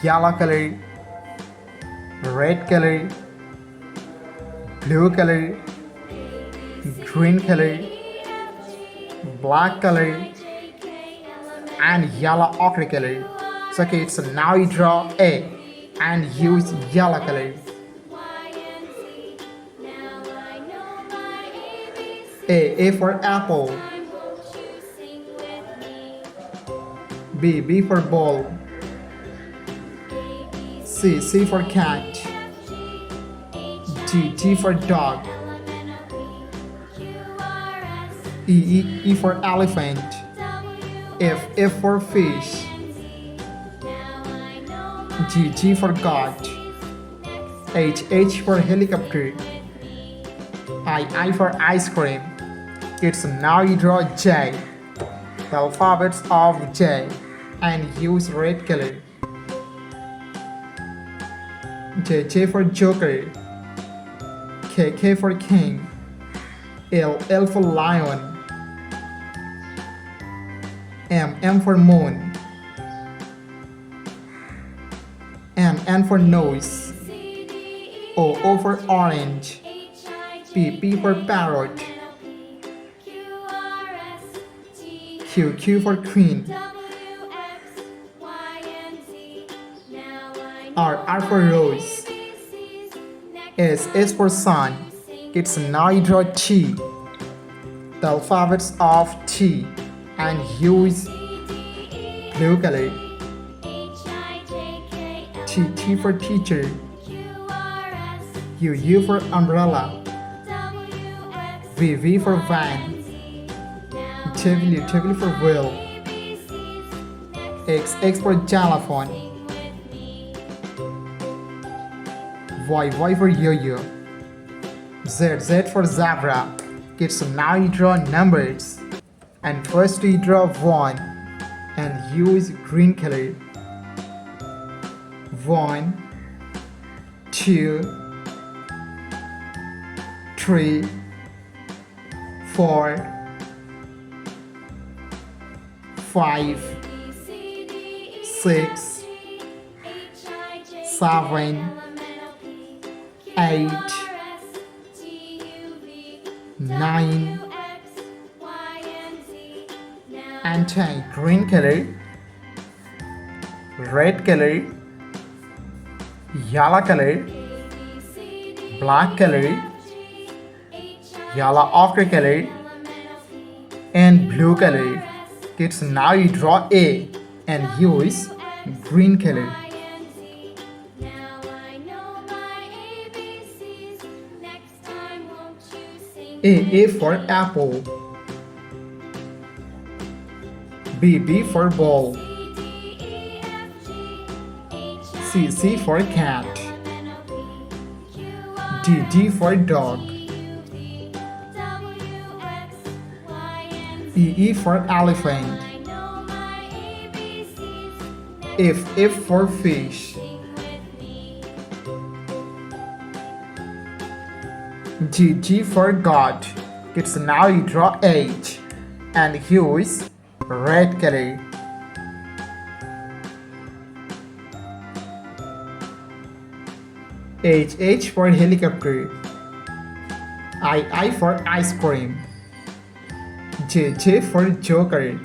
yellow color, red color, blue color, green color, black color, and yellow ochre color. So okay, so now you draw A and use yellow color. A for apple. B for ball. C for cat. G for dog. E for elephant. F for fish. G for God. H for helicopter. I for ice cream. Kids, now you draw J, the alphabets of J, and use red color. J for joker. K for king. L for lion. M for moon. N for nose. O for orange. P for parrot. Q for queen. R for rose. S for sun. Kids, now you draw T, the alphabets of T, and use blue color. T for teacher. U for umbrella. V for van. W for wheel. X for xylophone. Y for yo-yo. Z for zebra. Kids, so now you draw numbers. And first you draw 1 and use green color. 1, 2, 3, 4, 5, 6, 7, 8, 9, and 10. Green color, red color, yellow color, black color, yellow ochre color, and blue color. Kids, now you draw A and use green color. A for apple. B for ball. C for cat. D for dog. E for elephant. F for fish. G for God. Kids, now you draw H and use red color. H for helicopter. I for ice cream. J for joker.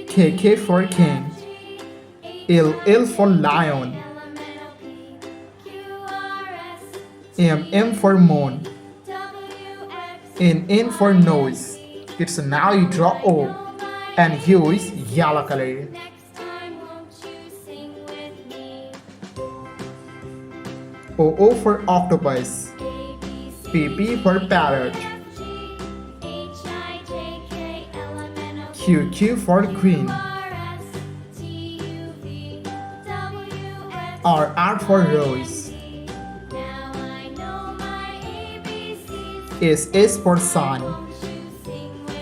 K for king. L for lion. M for moon. N for nose. Kids, now you draw O and use yellow color. O for octopus. P for parrot. Q for queen. R for rose. S for sun.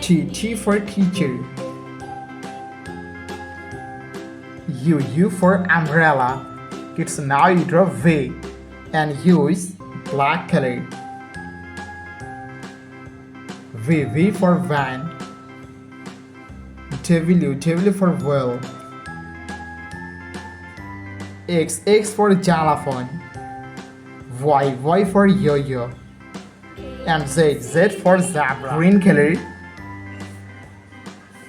T for teacher. U for umbrella. Kids, now you draw V and use black color. V for van. W for wheel. X for xylophone, Y for yo-yo, and Z for zebra. Green color,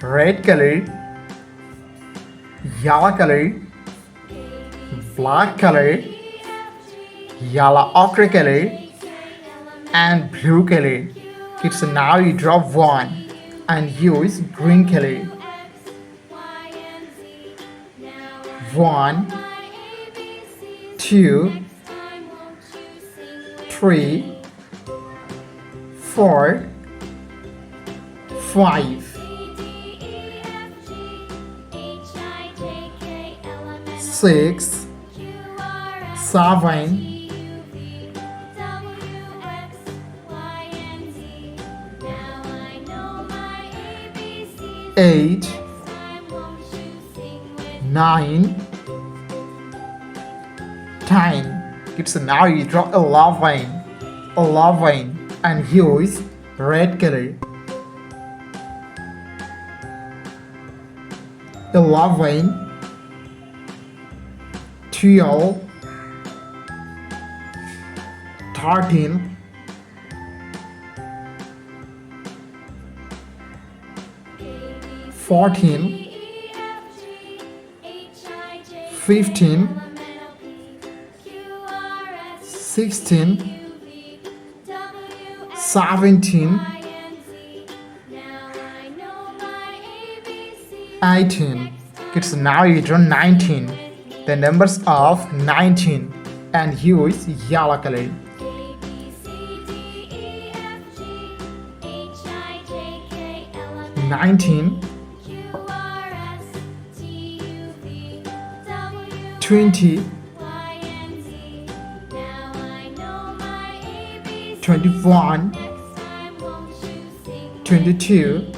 red color, yellow color, black color, yellow ochre color, and blue color. Kids, now you draw one and use green color. 1, 2, 3, 4, 5, 6, 7, 8, 9, 10. Kids, now you draw 11 and use red color. 11, 12, 13, 14, 15, 16, 17, 18. Kids, now you draw 19. The numbers of 19 and use yellow color. 19, 20, 21, 22,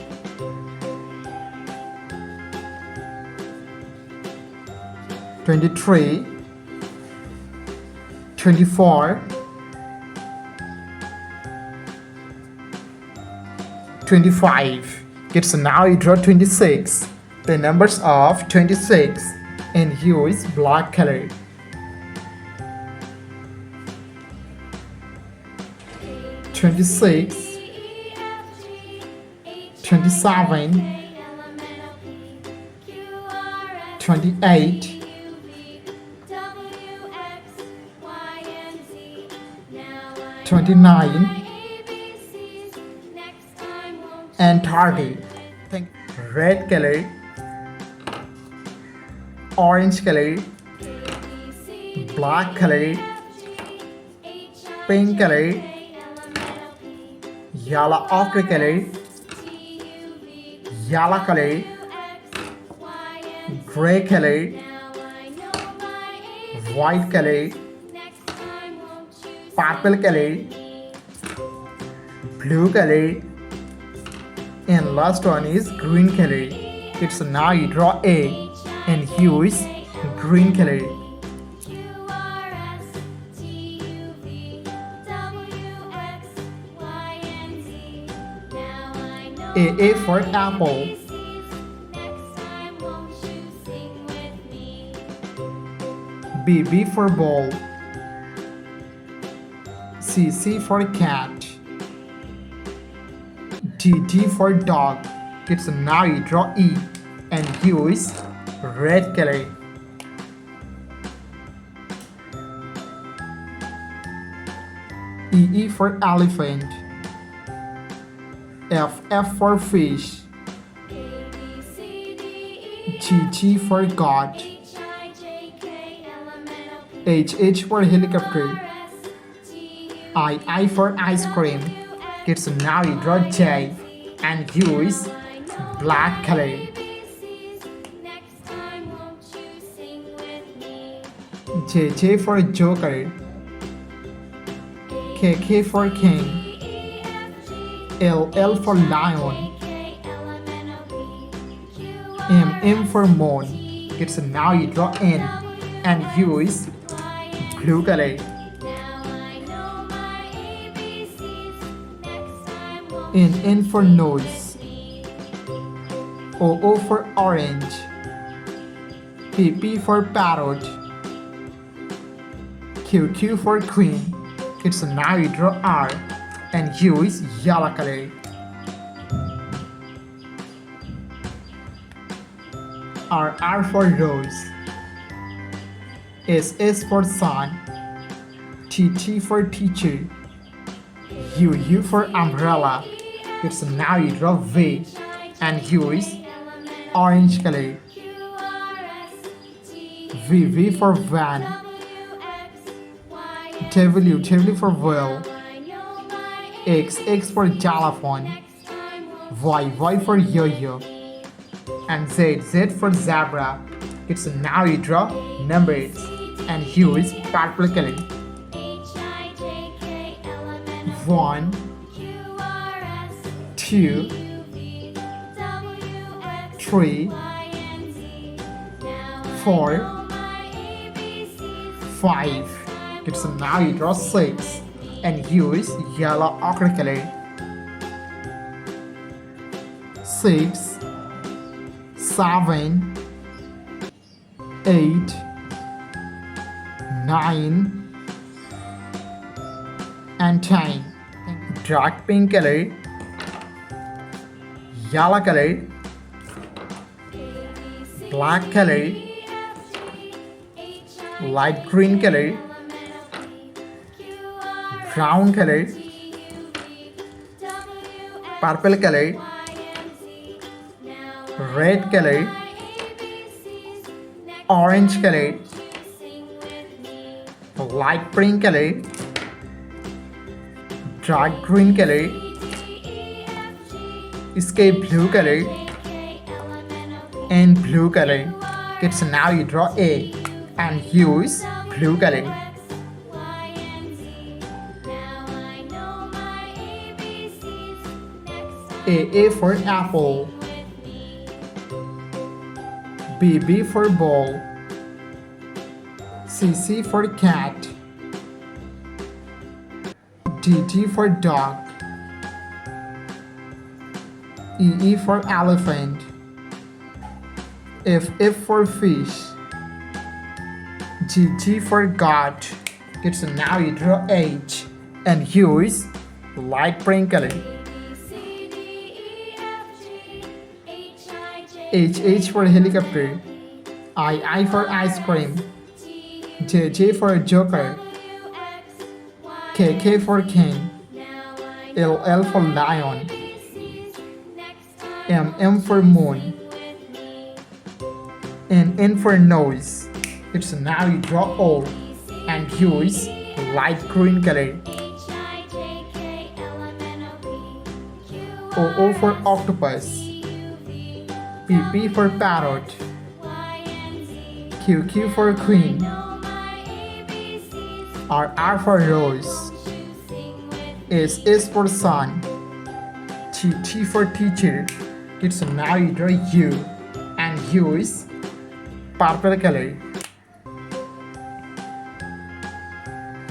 23, 24, 25. Kids, now you draw 26. The numbers of 26 and use black color. 26, 27, 28, 29, and 30. Red color, orange color, black color, pink color, yellow ochre color, yellow color, gray color, white color, purple color, blue color, and last one is green color. It's now you draw A and use green color. A for apple, B for ball, C for cat, D for dog. It's now you draw E and use red color. E for elephant, F for fish, G for god, H for helicopter, I for ice cream. Kids, now you draw J and use black color. J for joker, K for king, L for lion, M for moon. Kids, now you draw N and use blue color. N for nose, O for orange, P for parrot, Q for queen. It's now you draw R and U is yellow color. R for rose. S for sun. T for teacher. U for umbrella. It's now you draw V and U is orange color. V for van. W for whale. X for xylophone. Y for yo-yo. And Z for zebra. It's now you draw numbers and hue is purple color. 1, 2, 3, 4, 5. It's now you draw 6 and hue is yellow ochre color. 6, 7, 8, 9, and 10. Dark pink color, yellow color, black color, light green color, brown color, purple color, red color, orange color, light pink color, dark green color, sky blue color, and blue color. It's now you draw A and use blue color. A for apple. B for ball. C for cat. D for dog. E for elephant. F for fish. G for goat. It's now you draw H and use light pink color. H for helicopter. I for ice cream. J for joker. K for king. L for lion. M for moon. N for nose. It's now you draw O and use light green color. O for octopus. P for parrot. Q for queen. R for rose. S for sun. T for teacher. It's now you draw U and U is purple color.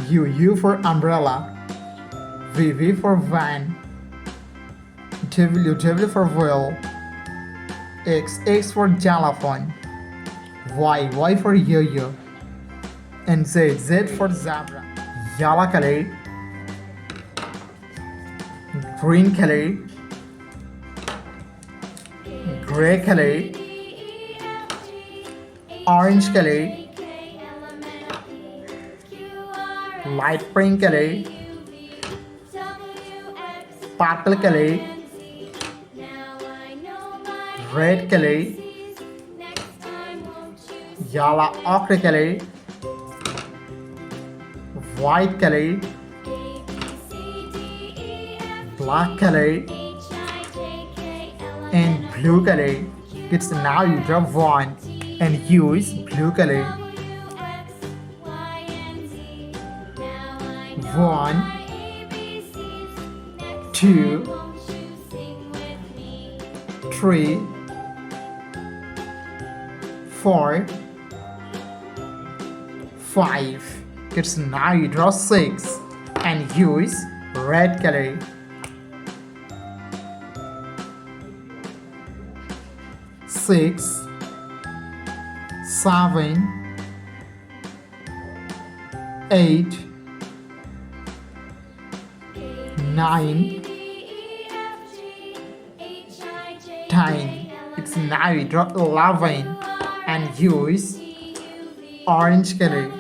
U for umbrella. V for van. W for whale. X for xylophone. Y for yo-yo. And Z for zebra. Yellow color, green color, gray color, orange color, light pink color, purple color, red color, yellow ochre color, white color, black color, and blue color. It's now you draw one and use blue color. 1, 2, 3, 4, 5. It's now you draw 6 and use red color. 6, 7, 8, 9, 10. It's now you draw 11 and use orange color.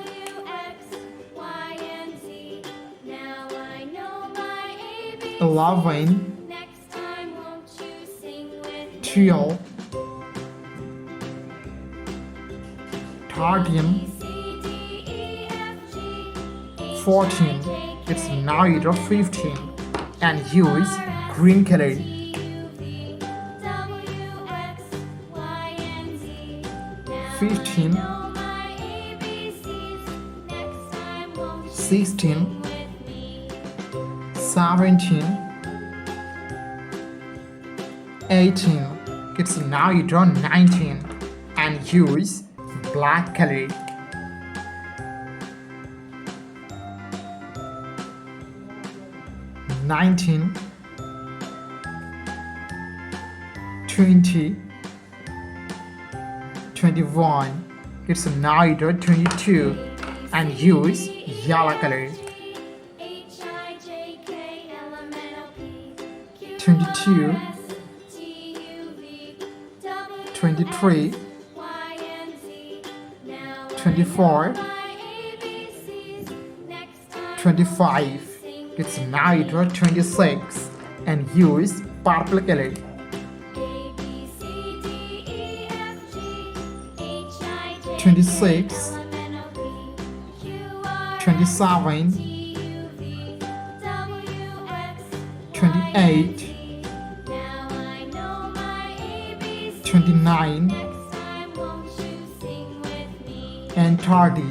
11, 12, 13, 14. It's now you draw 15 and use green color. 15, 16, 17, 18. It's now you draw 19 and use black color. 19, 20, 21. It's now you draw 22 and use yellow color. 22, 23, 24, 25. It's now you draw 26 and use purple color. 26, 27, 28, 29, and 30.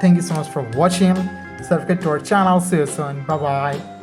Thank you so much for watching. Subscribe to our channel. See you soon. Bye bye.